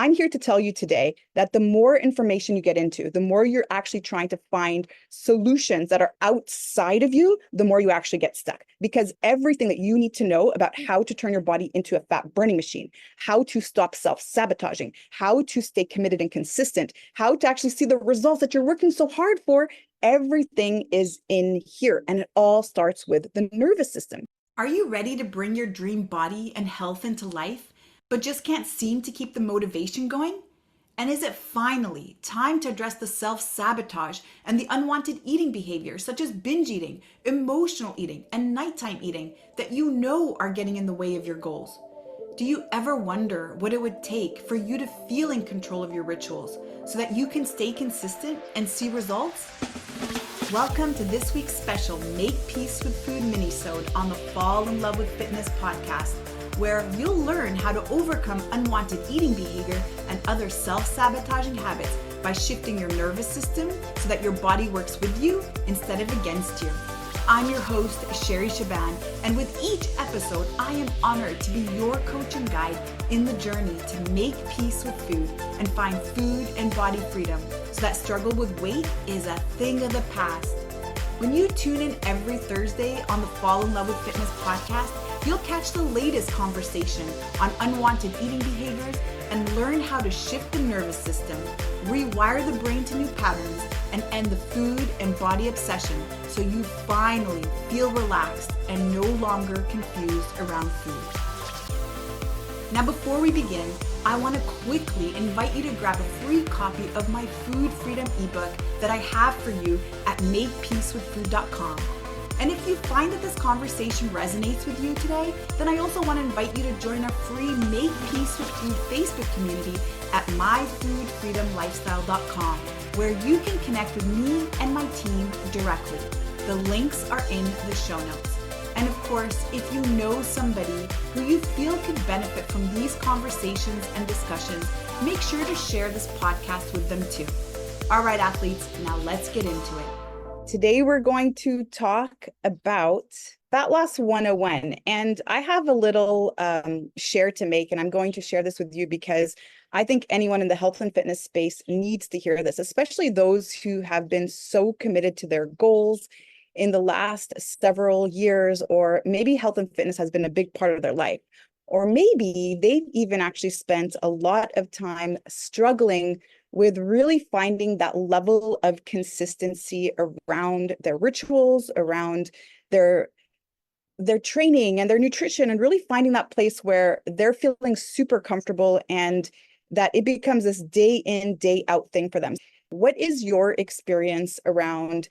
I'm here to tell you today that the more information you get into, the more you're actually trying to find solutions that are outside of you, the more you actually get stuck. Because everything that you need to know about how to turn your body into a fat burning machine, how to stop self-sabotaging, how to stay committed and consistent, how to actually see the results that you're working so hard for, everything is in here. And it all starts with the nervous system. Are you ready to bring your dream body and health into life, but just can't seem to keep the motivation going? And is it finally time to address the self-sabotage and the unwanted eating behaviors such as binge eating, emotional eating, and nighttime eating that you know are getting in the way of your goals? Do you ever wonder what it would take for you to feel in control of your rituals so that you can stay consistent and see results? Welcome to this week's special Make Peace with Food Minisode on the Fall in Love with Fitness podcast, where you'll learn how to overcome unwanted eating behavior and other self-sabotaging habits by shifting your nervous system so that your body works with you instead of against you. I'm your host, Sherry Shaban, and with each episode, I am honored to be your coach and guide in the journey to make peace with food and find food and body freedom so that struggle with weight is a thing of the past. When you tune in every Thursday on the Fall in Love with Fitness podcast, you'll catch the latest conversation on unwanted eating behaviors and learn how to shift the nervous system, rewire the brain to new patterns, and end the food and body obsession so you finally feel relaxed and no longer confused around food. Now, before we begin, I want to quickly invite you to grab a free copy of my Food Freedom ebook that I have for you at makepeacewithfood.com. And if you find that this conversation resonates with you today, then I also want to invite you to join our free Make Peace with Food Facebook community at myfoodfreedomlifestyle.com, where you can connect with me and my team directly. The links are in the show notes. And of course, if you know somebody who you feel could benefit from these conversations and discussions, make sure to share this podcast with them too. All right, athletes, now let's get into it. Today, we're going to talk about Fat Loss 101. And I have a little share to make, and I'm going to share this with you because I think anyone in the health and fitness space needs to hear this, especially those who have been so committed to their goals in the last several years, or maybe health and fitness has been a big part of their life. Or maybe they've even actually spent a lot of time struggling with really finding that level of consistency around their rituals, around their training and their nutrition, and really finding that place where they're feeling super comfortable and that it becomes this day in, day out thing for them. What is your experience around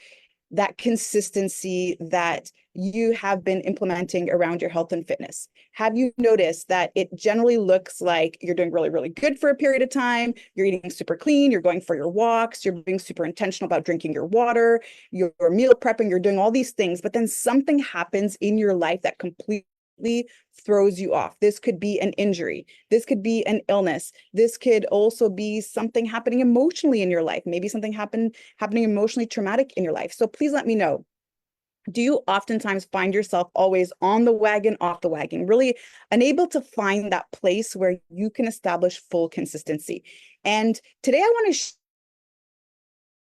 that consistency that you have been implementing around your health and fitness? Have you noticed that it generally looks like you're doing really, really good for a period of time, you're eating super clean, you're going for your walks, you're being super intentional about drinking your water, you're meal prepping, you're doing all these things, but then something happens in your life that completely throws you off? This could be an injury. This could be an illness. This could also be something happening emotionally in your life. Maybe something happening emotionally traumatic in your life. So please let me know. Do you oftentimes find yourself always on the wagon, off the wagon, really unable to find that place where you can establish full consistency? And today I want to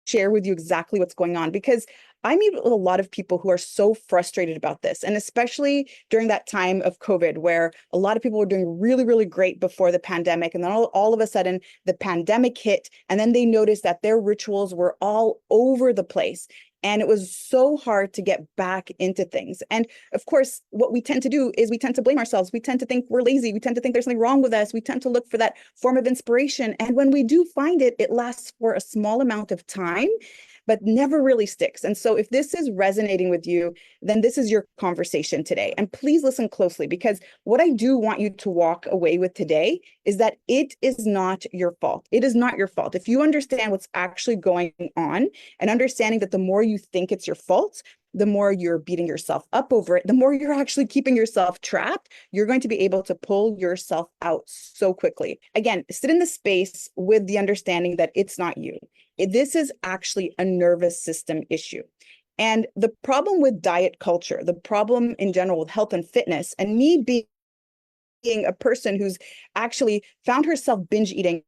share with you exactly what's going on, because I meet with a lot of people who are so frustrated about this, and especially during that time of COVID, where a lot of people were doing really, really great before the pandemic. And then all of a sudden the pandemic hit, and then they noticed that their rituals were all over the place. And it was so hard to get back into things. And of course, what we tend to do is we tend to blame ourselves. We tend to think we're lazy. We tend to think there's something wrong with us. We tend to look for that form of inspiration. And when we do find it, it lasts for a small amount of time, but never really sticks. And so if this is resonating with you, then this is your conversation today. And please listen closely, because what I do want you to walk away with today is that it is not your fault. It is not your fault. If you understand what's actually going on, and understanding that the more you think it's your fault, the more you're beating yourself up over it, the more you're actually keeping yourself trapped, you're going to be able to pull yourself out so quickly. Again, sit in the space with the understanding that it's not you. This is actually a nervous system issue. And the problem with diet culture, the problem in general with health and fitness, and me being a person who's actually found herself binge eating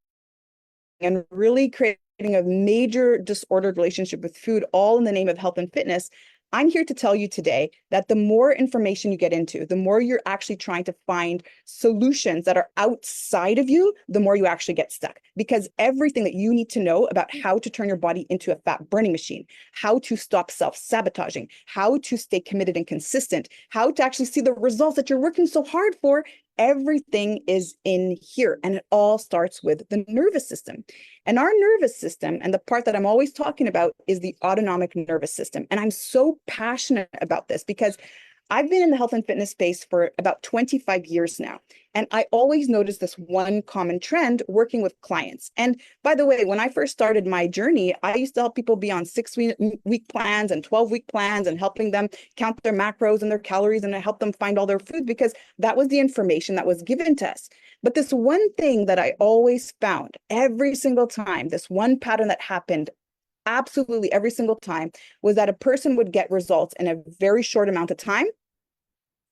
and really creating a major disordered relationship with food, all in the name of health and fitness, I'm here to tell you today that the more information you get into, the more you're actually trying to find solutions that are outside of you, the more you actually get stuck. Because everything that you need to know about how to turn your body into a fat burning machine, how to stop self-sabotaging, how to stay committed and consistent, how to actually see the results that you're working so hard for, everything is in here. And it all starts with the nervous system. And our nervous system, and the part that I'm always talking about, is the autonomic nervous system. And I'm so passionate about this because I've been in the health and fitness space for about 25 years now. And I always notice this one common trend working with clients. And by the way, when I first started my journey, I used to help people be on 6-week plans and 12-week plans and helping them count their macros and their calories. And I helped them find all their food because that was the information that was given to us. But this one thing that I always found every single time, this one pattern that happened absolutely every single time, was that a person would get results in a very short amount of time.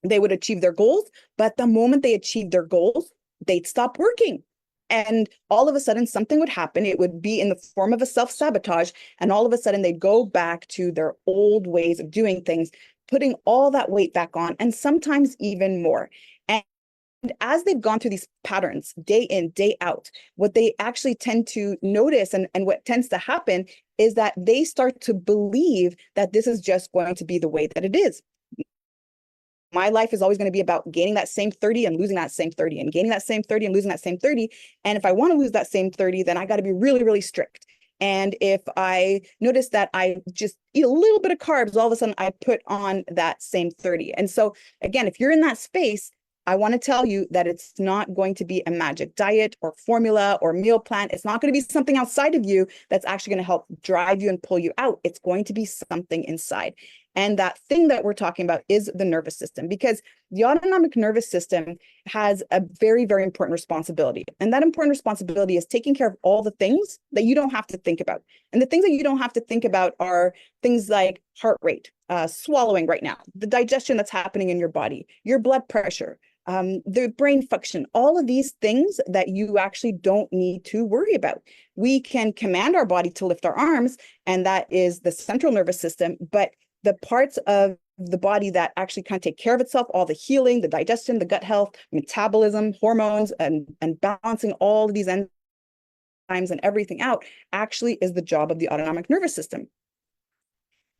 They would achieve their goals, but the moment they achieved their goals, they'd stop working. And all of a sudden, something would happen. It would be in the form of a self-sabotage. And all of a sudden, they'd go back to their old ways of doing things, putting all that weight back on, and sometimes even more. And as they've gone through these patterns day in, day out, what they actually tend to notice and what tends to happen is that they start to believe that this is just going to be the way that it is. My life is always going to be about gaining that same 30 and losing that same 30 and gaining that same 30 and losing that same 30. And if I want to lose that same 30, then I got to be really, really strict. And if I notice that I just eat a little bit of carbs, all of a sudden I put on that same 30. And so again, if you're in that space, I want to tell you that it's not going to be a magic diet or formula or meal plan. It's not going to be something outside of you that's actually going to help drive you and pull you out. It's going to be something inside. And that thing that we're talking about is the nervous system, because the autonomic nervous system has a very, very important responsibility. And that important responsibility is taking care of all the things that you don't have to think about. And the things that you don't have to think about are things like heart rate, swallowing right now, the digestion that's happening in your body, your blood pressure, the brain function, all of these things that you actually don't need to worry about. We can command our body to lift our arms, and that is the central nervous system, but the parts of the body that actually kind of take care of itself, all the healing, the digestion, the gut health, metabolism, hormones, and balancing all of these enzymes and everything out, actually is the job of the autonomic nervous system.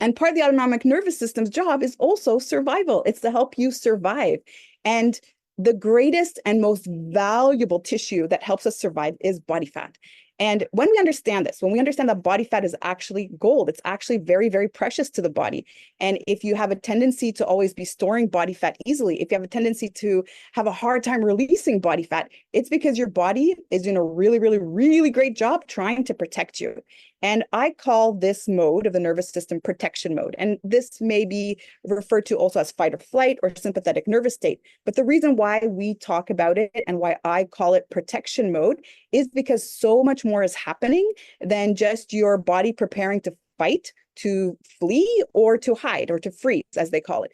And part of the autonomic nervous system's job is also survival. It's to help you survive. And the greatest and most valuable tissue that helps us survive is body fat. And when we understand this, when we understand that body fat is actually gold, it's actually very, very precious to the body. And if you have a tendency to always be storing body fat easily, if you have a tendency to have a hard time releasing body fat, it's because your body is doing a really, really, really great job trying to protect you. And I call this mode of the nervous system protection mode. And this may be referred to also as fight or flight or sympathetic nervous state. But the reason why we talk about it and why I call it protection mode is because so much more is happening than just your body preparing to fight, to flee, or to hide, or to freeze, as they call it.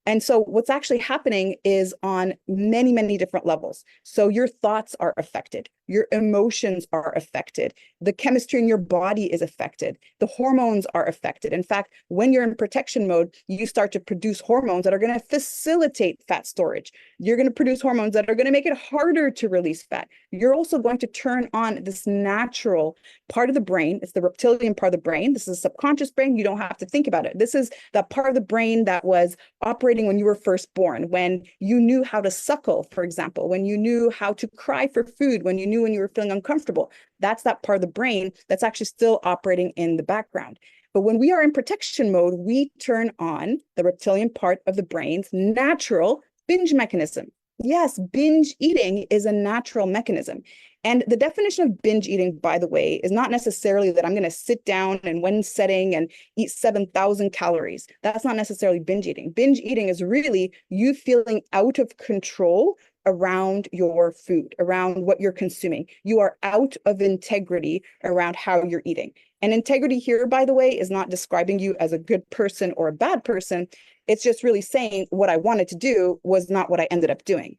And so what's actually happening is on many, many different levels. So your thoughts are affected. Your emotions are affected. The chemistry in your body is affected. The hormones are affected. In fact, when you're in protection mode, you start to produce hormones that are going to facilitate fat storage. You're going to produce hormones that are going to make it harder to release fat. You're also going to turn on this natural part of the brain. It's the reptilian part of the brain. This is a subconscious brain. You don't have to think about it. This is that part of the brain that was operating when you were first born, when you knew how to suckle, for example, when you knew how to cry for food, when you knew when you were feeling uncomfortable. That's that part of the brain that's actually still operating in the background. But when we are in protection mode, we turn on the reptilian part of the brain's natural binge mechanism. Yes, binge eating is a natural mechanism. And the definition of binge eating, by the way, is not necessarily that I'm going to sit down in one setting and eat 7,000 calories. That's not necessarily binge eating. Binge eating is really you feeling out of control around your food, around what you're consuming. You are out of integrity around how you're eating. And integrity here, by the way, is not describing you as a good person or a bad person. It's just really saying what I wanted to do was not what I ended up doing.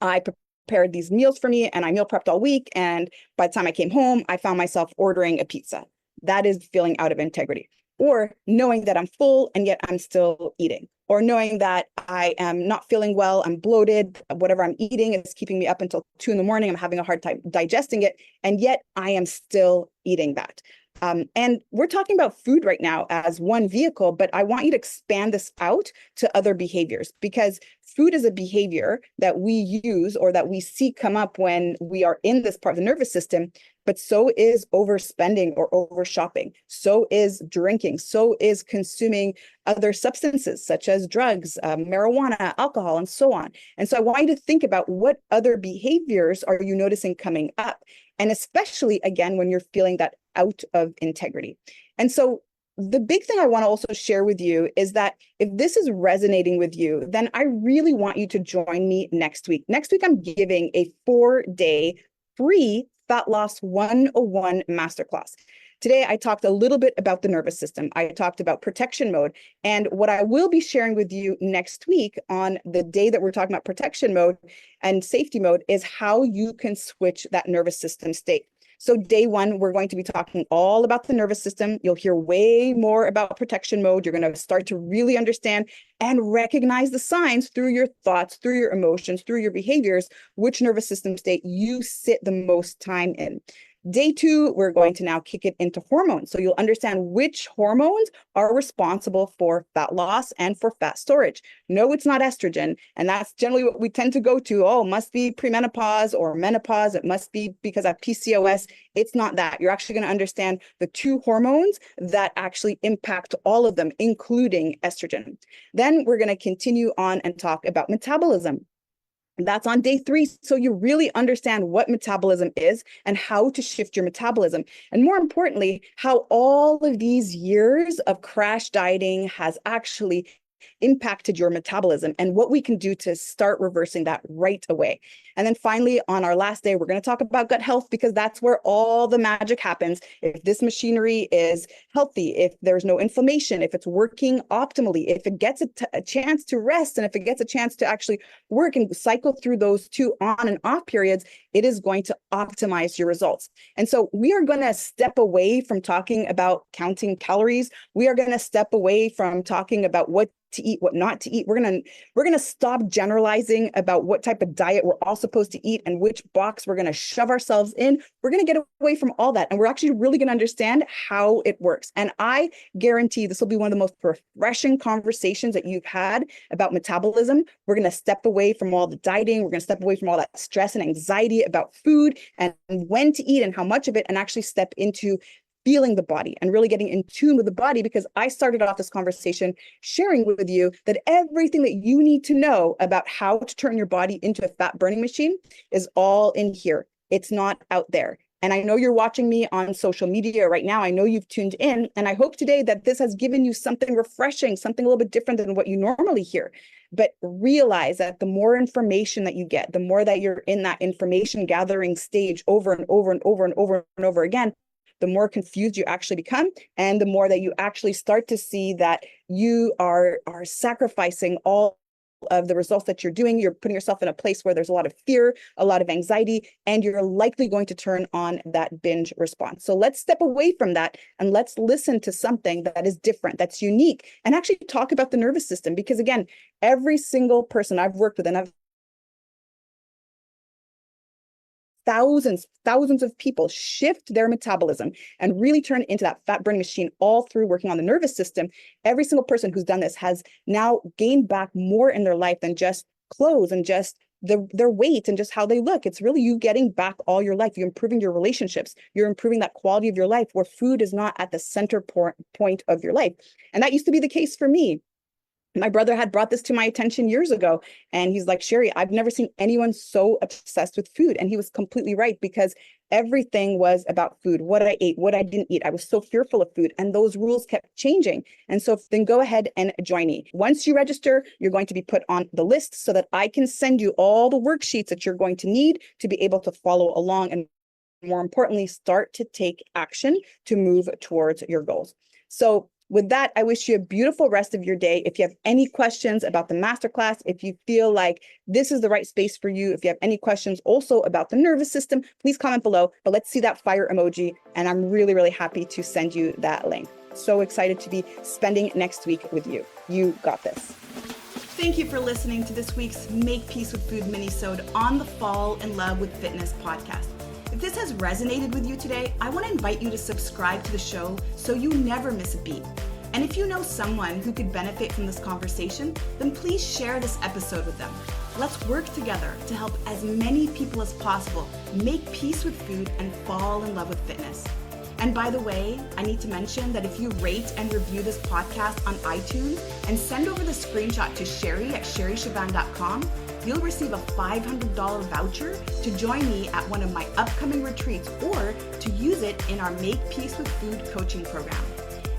I prepared these meals for me and I meal prepped all week. And by the time I came home, I found myself ordering a pizza. That is feeling out of integrity. Or knowing that I'm full and yet I'm still eating. Or knowing that I am not feeling well, I'm bloated, whatever I'm eating is keeping me up until 2 in the morning. I'm having a hard time digesting it. And yet I am still eating that. And we're talking about food right now as one vehicle, but I want you to expand this out to other behaviors, because food is a behavior that we use or that we see come up when we are in this part of the nervous system, but so is overspending or over shopping. So is drinking. So is consuming other substances such as drugs, marijuana, alcohol, and so on. And so I want you to think about what other behaviors are you noticing coming up? And especially, again, when you're feeling that out of integrity. And so the big thing I want to also share with you is that if this is resonating with you, then I really want you to join me next week. Next week, I'm giving a 4-day free Fat Loss 101 Masterclass. Today, I talked a little bit about the nervous system. I talked about protection mode. And what I will be sharing with you next week on the day that we're talking about protection mode and safety mode is how you can switch that nervous system state. So day one, we're going to be talking all about the nervous system. You'll hear way more about protection mode. You're going to start to really understand and recognize the signs through your thoughts, through your emotions, through your behaviors, which nervous system state you sit the most time in. Day two, we're going to now kick it into hormones. So you'll understand which hormones are responsible for fat loss and for fat storage. No, it's not estrogen. And that's generally what we tend to go to. Oh, it must be premenopause or menopause. It must be because I have PCOS. It's not that. You're actually going to understand the two hormones that actually impact all of them, including estrogen. Then we're going to continue on and talk about metabolism. That's on day 3. So you really understand what metabolism is and how to shift your metabolism. And more importantly, how all of these years of crash dieting has actually impacted your metabolism and what we can do to start reversing that right away. And then finally, on our last day, we're going to talk about gut health, because that's where all the magic happens. If this machinery is healthy, if there's no inflammation, if it's working optimally, if it gets a chance to rest, and if it gets a chance to actually work and cycle through those 2 on and off periods, it is going to optimize your results. And so we are going to step away from talking about counting calories. We are going to step away from talking about what to eat, what not to eat. We're gonna stop generalizing about what type of diet we're all supposed to eat and which box we're gonna shove ourselves in. We're gonna get away from all that, and we're actually really gonna understand how it works. And I guarantee this will be one of the most refreshing conversations that you've had about metabolism. We're gonna step away from all the dieting. We're gonna step away from all that stress and anxiety about food and when to eat and how much of it, and actually step into feeling the body and really getting in tune with the body, because I started off this conversation sharing with you that everything that you need to know about how to turn your body into a fat burning machine is all in here. It's not out there. And I know you're watching me on social media right now. I know you've tuned in, and I hope today that this has given you something refreshing, something a little bit different than what you normally hear. But realize that the more information that you get, the more that you're in that information gathering stage over and over and over and over and over again, the more confused you actually become, and the more that you actually start to see that you are sacrificing all of the results that you're doing. You're putting yourself in a place where there's a lot of fear, a lot of anxiety, and you're likely going to turn on that binge response. So let's step away from that and let's listen to something that is different, that's unique, and actually talk about the nervous system. Because again, every single person I've worked with, and I've thousands of people shift their metabolism and really turn it into that fat burning machine, all through working on the nervous system. Every single person who's done this has now gained back more in their life than just clothes and just their weight and just how they look. It's really you getting back all your life. You're improving your relationships. You're improving that quality of your life where food is not at the center point of your life. And that used to be the case for me. My brother had brought this to my attention years ago, and he's like, Sherry, I've never seen anyone so obsessed with food. And he was completely right, because everything was about food, what I ate, what I didn't eat. I was so fearful of food, and those rules kept changing. And so then go ahead and join me. Once you register, you're going to be put on the list so that I can send you all the worksheets that you're going to need to be able to follow along, and more importantly, start to take action to move towards your goals. So With that, I wish you a beautiful rest of your day. If you have any questions about the masterclass, if you feel like this is the right space for you, if you have any questions also about the nervous system, please comment below. But let's see that fire emoji. And I'm really, really happy to send you that link. So excited to be spending next week with you. You got this. Thank you for listening to this week's Make Peace with Food Minisode on the Fall in Love with Fitness podcast. If this has resonated with you today, I want to invite you to subscribe to the show so you never miss a beat. And if you know someone who could benefit from this conversation, then please share this episode with them. Let's work together to help as many people as possible make peace with food and fall in love with fitness. And by the way, I need to mention that if you rate and review this podcast on iTunes and send over the screenshot to Sherry at sherryshaban.com, you'll receive a $500 voucher to join me at one of my upcoming retreats or to use it in our Make Peace with Food coaching program.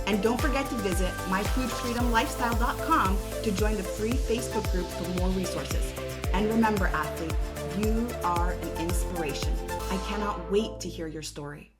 And don't forget to visit myfoodfreedomlifestyle.com to join the free Facebook group for more resources. And remember, athlete, you are an inspiration. I cannot wait to hear your story.